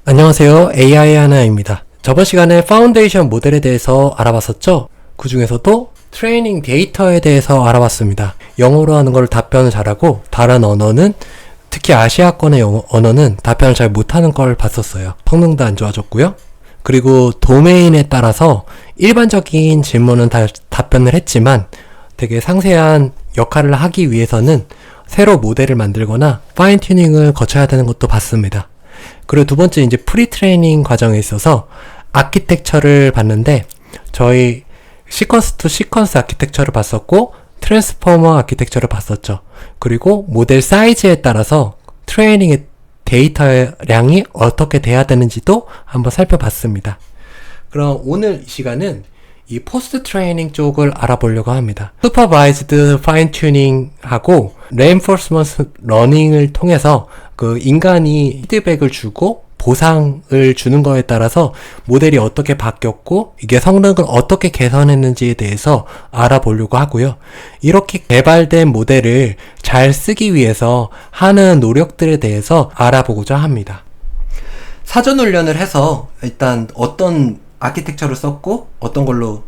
안녕하세요. AI 하나입니다. 저번 시간에 파운데이션 모델에 대해서 알아봤었죠? 그 중에서도 트레이닝 데이터에 대해서 알아봤습니다. 영어로 하는 걸 답변을 잘하고 다른 언어는 특히 아시아권의 언어는 답변을 잘 못하는 걸 봤었어요. 성능도 안 좋아졌고요. 그리고 도메인에 따라서 일반적인 질문은 다 답변을 했지만 되게 상세한 역할을 하기 위해서는 새로 모델을 만들거나 파인 튜닝을 거쳐야 되는 것도 봤습니다. 그리고 두 번째 이제 프리트레이닝 과정에 있어서 아키텍처를 봤는데 저희 시퀀스 투 시퀀스 아키텍처를 봤었고 트랜스포머 아키텍처를 봤었죠. 그리고 모델 사이즈에 따라서 트레이닝의 데이터량이 어떻게 돼야 되는지도 한번 살펴봤습니다. 그럼 오늘 이 시간은 이 포스트 트레이닝 쪽을 알아보려고 합니다. 슈퍼바이즈드 파인 튜닝하고 레인포스먼트 러닝을 통해서 그 인간이 피드백을 주고 보상을 주는 거에 따라서 모델이 어떻게 바뀌었고 이게 성능을 어떻게 개선했는지에 대해서 알아보려고 하고요. 이렇게 개발된 모델을 잘 쓰기 위해서 하는 노력들에 대해서 알아보고자 합니다. 사전 훈련을 해서 일단 어떤 아키텍처를 썼고 어떤 걸로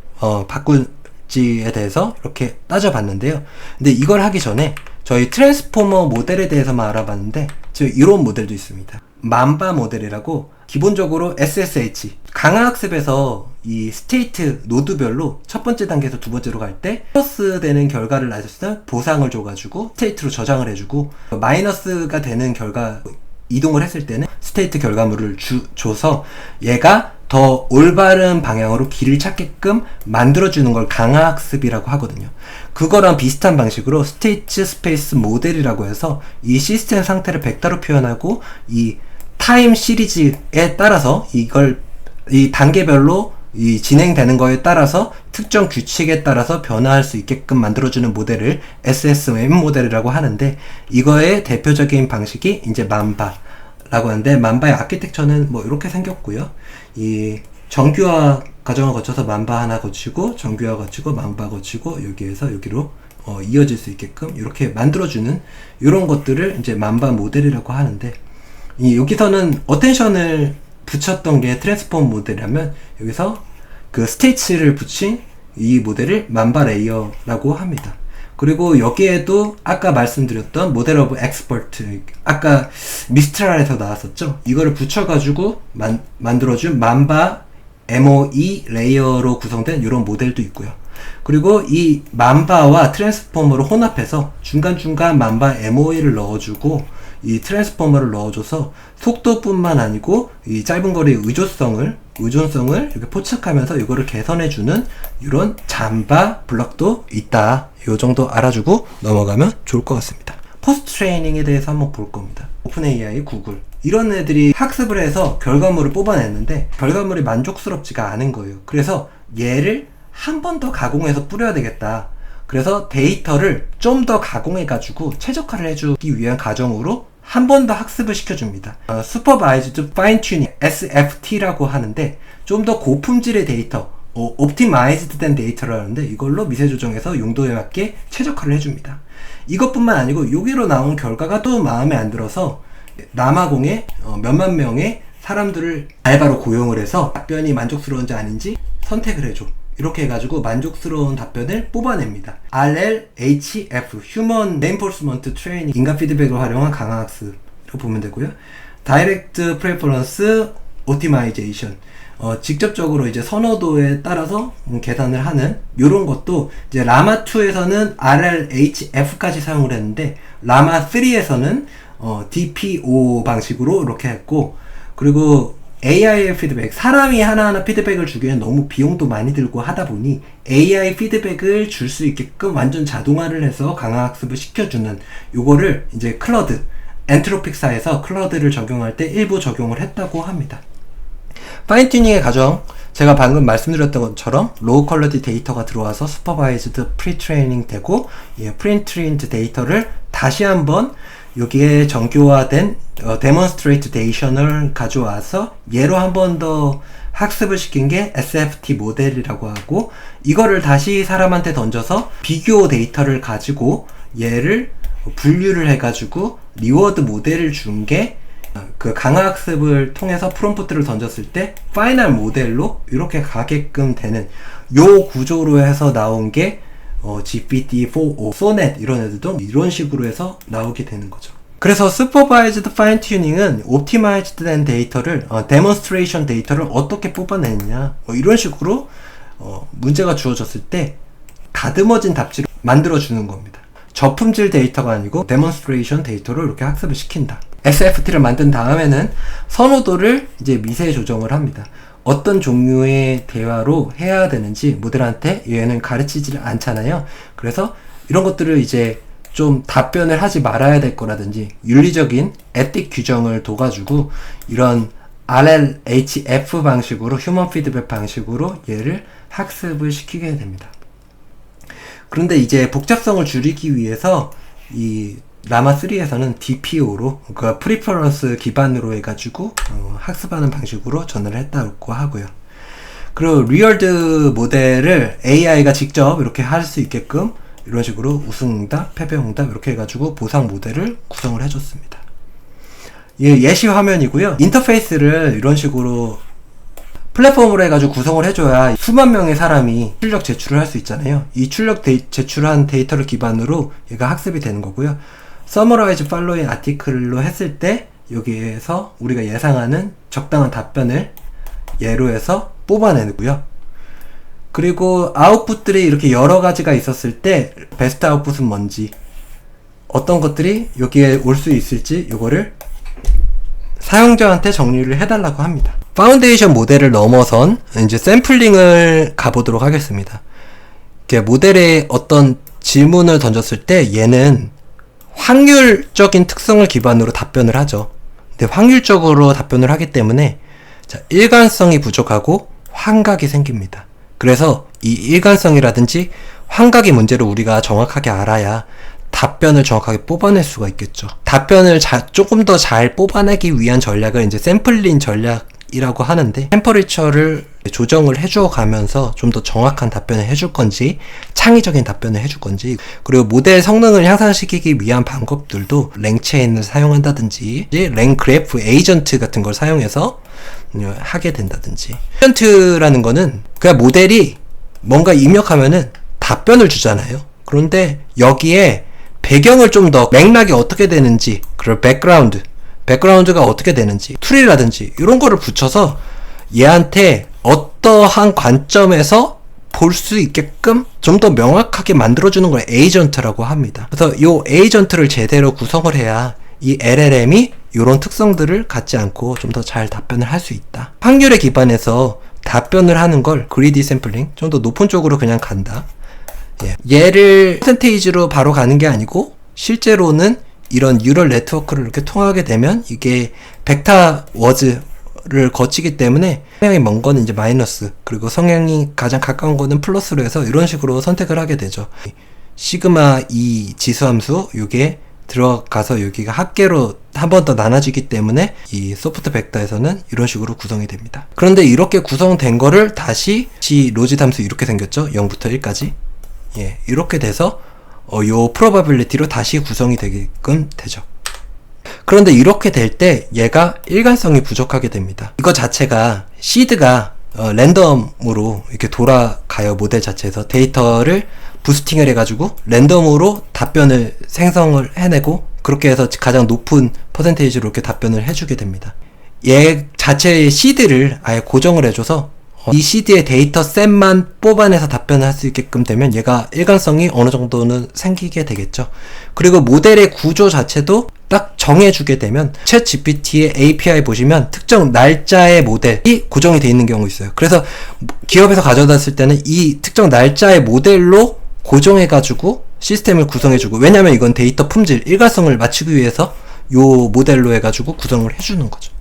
바꿀지에 대해서 이렇게 따져봤는데요. 근데 이걸 하기 전에 저희 트랜스포머 모델에 대해서만 알아봤는데 지금 이런 모델도 있습니다. 맘바 모델이라고 기본적으로 SSH 강화학습에서 이 스테이트 노드별로 첫 번째 단계에서 두 번째로 갈 때 플러스 되는 결과를 나왔을 때 보상을 줘가지고 스테이트로 저장을 해주고 마이너스가 되는 결과 이동을 했을 때는 스테이트 결과물을 줘서 얘가 더 올바른 방향으로 길을 찾게끔 만들어주는 걸 강화학습이라고 하거든요. 그거랑 비슷한 방식으로 스테이트 스페이스 모델이라고 해서 이 시스템 상태를 벡터로 표현하고 이 타임 시리즈에 따라서 이걸 이 단계별로 이 진행되는 거에 따라서 특정 규칙에 따라서 변화할 수 있게끔 만들어주는 모델을 SSM 모델이라고 하는데 이거의 대표적인 방식이 이제 맘바라고 하는데 맘바의 아키텍처는 뭐 이렇게 생겼고요. 이 정규화 과정을 거쳐서 맘바 하나 거치고 정규화 거치고 맘바 거치고 여기에서 여기로 이어질 수 있게끔 이렇게 만들어주는 이런 것들을 이제 맘바 모델이라고 하는데 여기서는 어텐션을 붙였던 게 트랜스폼 모델이라면 여기서 그 스테이츠를 붙인 이 모델을 맘바 레이어라고 합니다. 그리고 여기에도 아까 말씀드렸던 모델 오브 엑스퍼트 아까 미스트랄에서 나왔었죠. 이거를 붙여가지고 만들어준 맘바 MOE 레이어로 구성된 이런 모델도 있고요. 그리고 이 맘바와 트랜스포머를 혼합해서 중간중간 맘바 MOE를 넣어주고 이 트랜스포머를 넣어줘서 속도뿐만 아니고 이 짧은 거리의 의존성을 이렇게 포착하면서 이거를 개선해주는 이런 잠바 블럭도 있다. 요 정도 알아주고 넘어가면 좋을 것 같습니다. 포스트 트레이닝에 대해서 한번 볼 겁니다. 오픈AI, 구글 이런 애들이 학습을 해서 결과물을 뽑아냈는데 결과물이 만족스럽지가 않은 거예요. 그래서 얘를 한 번 더 가공해서 뿌려야 되겠다. 그래서 데이터를 좀 더 가공해가지고 최적화를 해주기 위한 과정으로 한 번 더 학습을 시켜줍니다. Supervised Fine Tuning, SFT라고 하는데 좀 더 고품질의 데이터, 옵티마이즈드 된 데이터를 하는데 이걸로 미세 조정해서 용도에 맞게 최적화를 해줍니다. 이것뿐만 아니고 여기로 나온 결과가 또 마음에 안 들어서 남아공에 몇만 명의 사람들을 알바로 고용을 해서 답변이 만족스러운지 아닌지 선택을 해줘. 이렇게 해가지고 만족스러운 답변을 뽑아냅니다. RLHF, Human Reinforcement Training, 인간 피드백을 활용한 강화학습으로 보면 되고요. Direct Preference Optimization, 직접적으로 이제 선호도에 따라서 계산을 하는 이런 것도 이제 라마2에서는 RLHF까지 사용을 했는데 라마3에서는 DPO 방식으로 이렇게 했고 그리고 AI의 피드백, 사람이 하나하나 피드백을 주기에는 너무 비용도 많이 들고 하다 보니 AI 피드백을 줄 수 있게끔 완전 자동화를 해서 강화학습을 시켜주는 요거를 이제 클러드, 엔트로픽사에서 클러드를 적용할 때 일부 적용을 했다고 합니다. 파인 튜닝의 과정, 제가 방금 말씀드렸던 것처럼 로우 퀄리티 데이터가 들어와서 슈퍼바이즈드 프리트레이닝 되고 프리트레인드 데이터를 다시 한번 여기에 정교화된 데몬스트레이트 데이션을 가져와서 얘로 한 번 더 학습을 시킨 게 SFT 모델이라고 하고 이거를 다시 사람한테 던져서 비교 데이터를 가지고 얘를 분류를 해가지고 리워드 모델을 준 게 그 강화학습을 통해서 프롬프트를 던졌을 때 파이널 모델로 이렇게 가게끔 되는 요 구조로 해서 나온 게 GPT-4o, 소넷 이런 애들도 이런 식으로 해서 나오게 되는 거죠. 그래서 슈퍼바이즈드 파인 튜닝은 옵티마이즈드 된 데이터를 데몬스트레이션 데이터를 어떻게 뽑아내느냐 이런 식으로 문제가 주어졌을 때 다듬어진 답지를 만들어 주는 겁니다. 저품질 데이터가 아니고 데몬스트레이션 데이터를 이렇게 학습을 시킨다. SFT를 만든 다음에는 선호도를 이제 미세 조정을 합니다. 어떤 종류의 대화로 해야 되는지 모델한테 얘는 가르치지를 않잖아요. 그래서 이런 것들을 이제 좀 답변을 하지 말아야 될 거라든지 윤리적인 에틱 규정을 둬가지고 이런 RLHF 방식으로 휴먼 피드백 방식으로 얘를 학습을 시키게 됩니다. 그런데 이제 복잡성을 줄이기 위해서 이 라마3에서는 DPO로 그러니까 프리퍼런스 기반으로 해가지고 학습하는 방식으로 전환을 했다고 하고요. 그리고 리얼드 모델을 AI가 직접 이렇게 할 수 있게끔 이런 식으로 우승응답, 패배응답 이렇게 해가지고 보상 모델을 구성을 해줬습니다. 예시 화면이고요. 인터페이스를 이런 식으로 플랫폼으로 해가지고 구성을 해줘야 수만 명의 사람이 출력 제출을 할 수 있잖아요. 이 출력 제출한 데이터를 기반으로 얘가 학습이 되는 거고요. 서머라이즈 팔로잉 아티클로 했을 때 여기에서 우리가 예상하는 적당한 답변을 예로 해서 뽑아내고요. 그리고 아웃풋들이 이렇게 여러 가지가 있었을 때 베스트 아웃풋은 뭔지 어떤 것들이 여기에 올 수 있을지 이거를 사용자한테 정리를 해달라고 합니다. 파운데이션 모델을 넘어선 이제 샘플링을 가보도록 하겠습니다. 모델에 어떤 질문을 던졌을 때 얘는 확률적인 특성을 기반으로 답변을 하죠. 근데 확률적으로 답변을 하기 때문에 일관성이 부족하고 환각이 생깁니다. 그래서 이 일관성이라든지 환각의 문제를 우리가 정확하게 알아야 답변을 정확하게 뽑아낼 수가 있겠죠. 답변을 조금 더 잘 뽑아내기 위한 전략을 이제 샘플링 전략이라고 하는데 템퍼리처를 조정을 해줘 가면서 좀 더 정확한 답변을 해줄 건지 창의적인 답변을 해줄 건지 그리고 모델 성능을 향상시키기 위한 방법들도 랭체인을 사용한다든지 랭그래프 에이전트 같은 걸 사용해서 하게 된다든지 에이전트라는 거는 그냥 모델이 뭔가 입력하면은 답변을 주잖아요. 그런데 여기에 배경을 좀 더 맥락이 어떻게 되는지 그리고 백그라운드가 어떻게 되는지 툴이라든지 이런 거를 붙여서 얘한테 어떠한 관점에서 볼 수 있게끔 좀 더 명확하게 만들어주는 걸 에이전트라고 합니다. 그래서 이 에이전트를 제대로 구성을 해야 이 LLM이 이런 특성들을 갖지 않고 좀 더 잘 답변을 할 수 있다. 확률에 기반해서 답변을 하는 걸 그리디 샘플링 좀 더 높은 쪽으로 그냥 간다. 얘를 퍼센테이지로 바로 가는 게 아니고 실제로는 이런 뉴럴 네트워크를 이렇게 통하게 되면 이게 벡터 워즈를 거치기 때문에 성향이 먼 거는 이제 마이너스 그리고 성향이 가장 가까운 거는 플러스로 해서 이런 식으로 선택을 하게 되죠. 시그마 이 지수함수 요게 들어가서 여기가 합계로 한 번 더 나눠지기 때문에 이 소프트 벡터에서는 이런 식으로 구성이 됩니다. 그런데 이렇게 구성된 거를 다시 로짓 함수 이렇게 생겼죠. 0부터 1까지 이렇게 돼서 요 프로바빌리티로 다시 구성이 되게끔 되죠. 그런데 이렇게 될 때 얘가 일관성이 부족하게 됩니다. 이거 자체가 시드가 랜덤으로 이렇게 돌아가요. 모델 자체에서 데이터를 부스팅을 해가지고 랜덤으로 답변을 생성을 해내고 그렇게 해서 가장 높은 퍼센테이지로 이렇게 답변을 해주게 됩니다. 얘 자체의 시드를 아예 고정을 해줘서 이 시드의 데이터 셋만 뽑아내서 답변을 할 수 있게끔 되면 얘가 일관성이 어느 정도는 생기게 되겠죠. 그리고 모델의 구조 자체도 딱 정해주게 되면 챗 GPT의 API 보시면 특정 날짜의 모델이 고정이 되어 있는 경우 있어요. 그래서 기업에서 가져다 쓸 때는 이 특정 날짜의 모델로 고정해가지고 시스템을 구성해주고 왜냐면 이건 데이터 품질, 일관성을 맞추기 위해서 요 모델로 해가지고 구성을 해주는 거죠.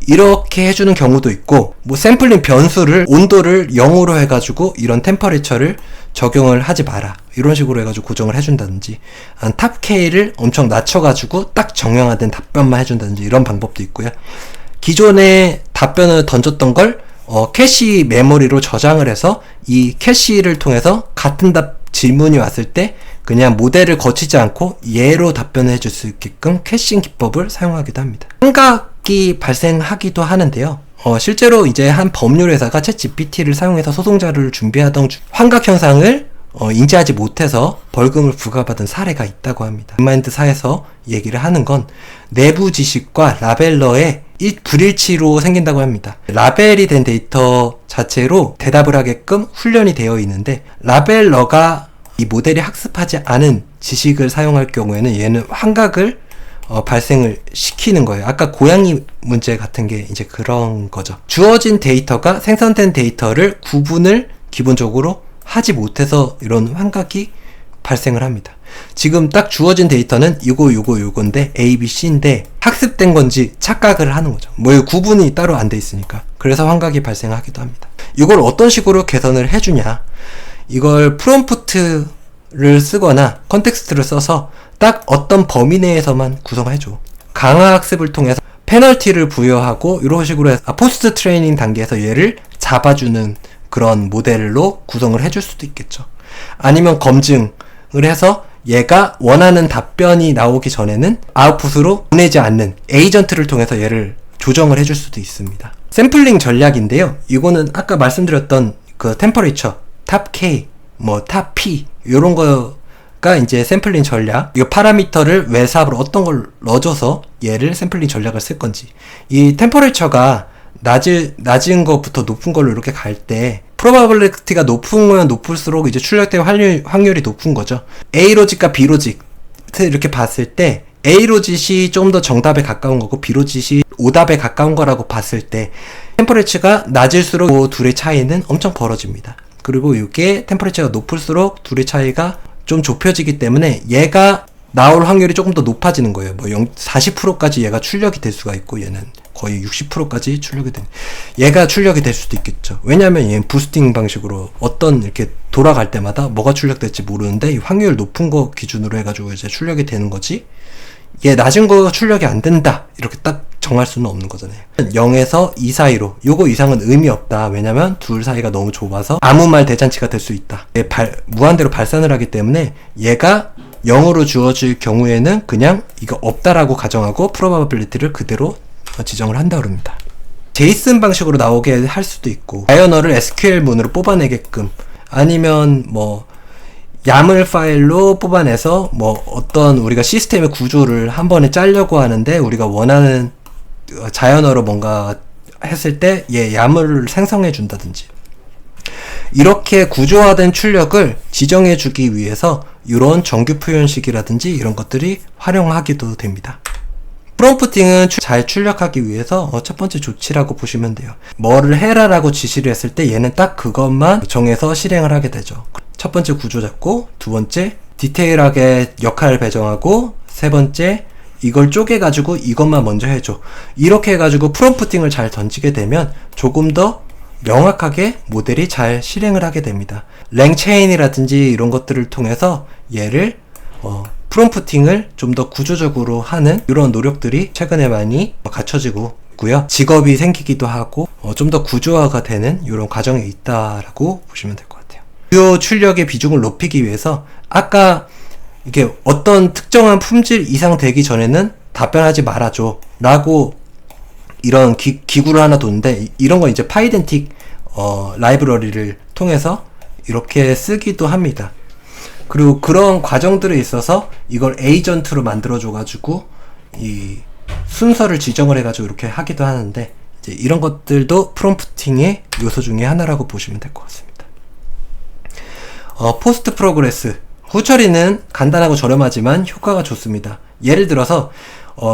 이렇게 해주는 경우도 있고 샘플링 변수를 온도를 0으로 해가지고 이런 템퍼리처를 적용을 하지 마라 이런 식으로 해가지고 고정을 해준다든지 탑 K를 엄청 낮춰가지고 딱 정형화된 답변만 해준다든지 이런 방법도 있고요. 기존에 답변을 던졌던 걸 캐시 메모리로 저장을 해서 이 캐시를 통해서 같은 질문이 왔을 때 그냥 모델을 거치지 않고 얘로 답변을 해줄 수 있게끔 캐싱 기법을 사용하기도 합니다. 환각 환각이 발생하기도 하는데요. 실제로 이제 한 법률 회사가 챗GPT를 사용해서 소송 자료를 준비하던 환각 현상을 인지하지 못해서 벌금을 부과받은 사례가 있다고 합니다. 인마인드사에서 얘기를 하는 건 내부 지식과 라벨러의 불일치로 생긴다고 합니다. 라벨이 된 데이터 자체로 대답을 하게끔 훈련이 되어 있는데, 라벨러가 이 모델이 학습하지 않은 지식을 사용할 경우에는 얘는 환각을 발생을 시키는 거예요. 아까 고양이 문제 같은 게 이제 그런 거죠. 주어진 데이터가 생성된 데이터를 구분을 기본적으로 하지 못해서 이런 환각이 발생을 합니다. 지금 딱 주어진 데이터는 요건데 A, B, C인데 학습된 건지 착각을 하는 거죠. 뭐 구분이 따로 안 돼 있으니까. 그래서 환각이 발생하기도 합니다. 이걸 어떤 식으로 개선을 해주냐, 이걸 프롬프트를 쓰거나 컨텍스트를 써서 딱 어떤 범위 내에서만 구성해줘. 강화 학습을 통해서 페널티를 부여하고 이런 식으로 해서 포스트 트레이닝 단계에서 얘를 잡아주는 그런 모델로 구성을 해줄 수도 있겠죠. 아니면 검증을 해서 얘가 원하는 답변이 나오기 전에는 아웃풋으로 보내지 않는 에이전트를 통해서 얘를 조정을 해줄 수도 있습니다. 샘플링 전략인데요. 이거는 아까 말씀드렸던 그 템퍼레이처, 탑 K, 탑 P 이런 거가 이제 샘플링 전략. 이 파라미터를 외삽으로 어떤 걸 넣어줘서 얘를 샘플링 전략을 쓸 건지. 이 템퍼레이처가 낮은 것부터 높은 걸로 이렇게 갈 때 프로바빌리티가 높으면 높을수록 이제 출력될 확률이 높은 거죠. A 로짓과 B 로짓 이렇게 봤을 때 A 로짓이 좀 더 정답에 가까운 거고 B 로짓이 오답에 가까운 거라고 봤을 때 템퍼레이처가 낮을수록 그 둘의 차이는 엄청 벌어집니다. 그리고 이게 템퍼레이처가 높을수록 둘의 차이가 좀 좁혀지기 때문에 얘가 나올 확률이 조금 더 높아지는 거예요. 40%까지 얘가 출력이 될 수가 있고, 얘는 거의 60%까지 출력이 얘가 출력이 될 수도 있겠죠. 왜냐하면 얘는 부스팅 방식으로 어떤 이렇게 돌아갈 때마다 뭐가 출력될지 모르는데 이 확률 높은 거 기준으로 해가지고 이제 출력이 되는 거지, 얘 낮은 거 출력이 안 된다 이렇게 딱 정할 수는 없는 거잖아요. 0에서 2 사이로, 요거 이상은 의미 없다. 왜냐면 둘 사이가 너무 좁아서 아무 말 대잔치가 될 수 있다. 무한대로 발산을 하기 때문에 얘가 0으로 주어질 경우에는 그냥 이거 없다라고 가정하고 프로바빌리티를 그대로 지정을 한다 그럽니다. 제이슨 방식으로 나오게 할 수도 있고, 자연어를 SQL 문으로 뽑아내게끔, 아니면 YAML 파일로 뽑아내서 어떤 우리가 시스템의 구조를 한 번에 짜려고 하는데 우리가 원하는 자연어로 뭔가 했을 때 얘 YAML을 생성해 준다든지, 이렇게 구조화된 출력을 지정해 주기 위해서 이런 정규 표현식이라든지 이런 것들이 활용하기도 됩니다. 프롬프팅은 잘 출력하기 위해서 첫 번째 조치라고 보시면 돼요. 뭐를 해라라고 지시를 했을 때 얘는 딱 그것만 정해서 실행을 하게 되죠. 첫 번째 구조 잡고, 두 번째 디테일하게 역할을 배정하고, 세 번째 이걸 쪼개가지고 이것만 먼저 해줘. 이렇게 해가지고 프롬프팅을 잘 던지게 되면 조금 더 명확하게 모델이 잘 실행을 하게 됩니다. 랭체인이라든지 이런 것들을 통해서 얘를 프롬프팅을 좀 더 구조적으로 하는 이런 노력들이 최근에 많이 갖춰지고 있고요. 직업이 생기기도 하고 좀 더 구조화가 되는 이런 과정에 있다라고 보시면 될 것 같아요. 주요 출력의 비중을 높이기 위해서 아까 이게 어떤 특정한 품질 이상 되기 전에는 답변하지 말아줘 라고 이런 기구를 하나 뒀는데, 이런 건 이제 파이덴틱 라이브러리를 통해서 이렇게 쓰기도 합니다. 그리고 그런 과정들에 있어서 이걸 에이전트로 만들어줘가지고 이 순서를 지정을 해가지고 이렇게 하기도 하는데, 이제 이런 것들도 프롬프팅의 요소 중에 하나라고 보시면 될 것 같습니다. 포스트 프로그레스 후처리는 간단하고 저렴하지만 효과가 좋습니다. 예를 들어서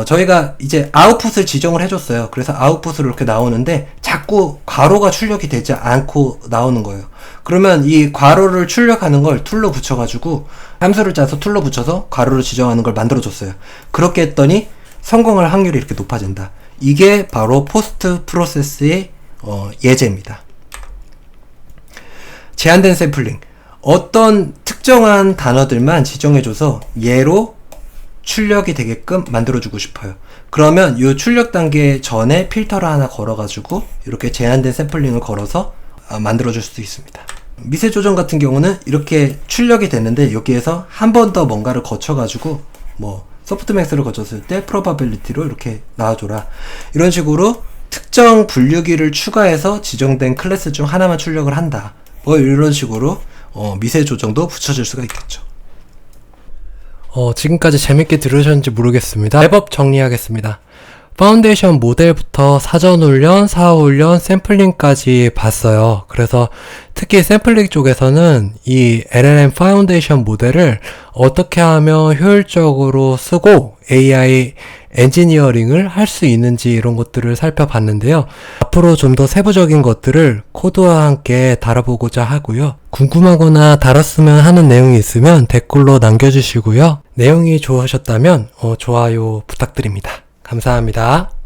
저희가 이제 아웃풋을 지정을 해줬어요. 그래서 아웃풋으로 이렇게 나오는데 자꾸 괄호가 출력이 되지 않고 나오는 거예요. 그러면 이 괄호를 출력하는 걸 툴로 붙여가지고 함수를 짜서 툴로 붙여서 괄호를 지정하는 걸 만들어줬어요. 그렇게 했더니 성공할 확률이 이렇게 높아진다. 이게 바로 포스트 프로세스의 예제입니다. 제한된 샘플링. 어떤 특정한 단어들만 지정해줘서 얘로 출력이 되게끔 만들어주고 싶어요. 그러면 이 출력 단계 전에 필터를 하나 걸어가지고 이렇게 제한된 샘플링을 걸어서 만들어줄 수도 있습니다. 미세 조정 같은 경우는 이렇게 출력이 됐는데 여기에서 한 번 더 뭔가를 거쳐가지고 소프트맥스를 거쳤을 때 probability로 이렇게 나와줘라. 이런 식으로 특정 분류기를 추가해서 지정된 클래스 중 하나만 출력을 한다. 뭐 이런 식으로 미세 조정도 붙여줄 수가 있겠죠. 지금까지 재밌게 들으셨는지 모르겠습니다. 랩업 정리하겠습니다. 파운데이션 모델부터 사전훈련, 사후훈련, 샘플링까지 봤어요. 그래서 특히 샘플링 쪽에서는 이 LLM 파운데이션 모델을 어떻게 하면 효율적으로 쓰고 AI 엔지니어링을 할 수 있는지 이런 것들을 살펴봤는데요. 앞으로 좀 더 세부적인 것들을 코드와 함께 다뤄보고자 하고요. 궁금하거나 다뤘으면 하는 내용이 있으면 댓글로 남겨주시고요. 내용이 좋으셨다면 좋아요 부탁드립니다. 감사합니다.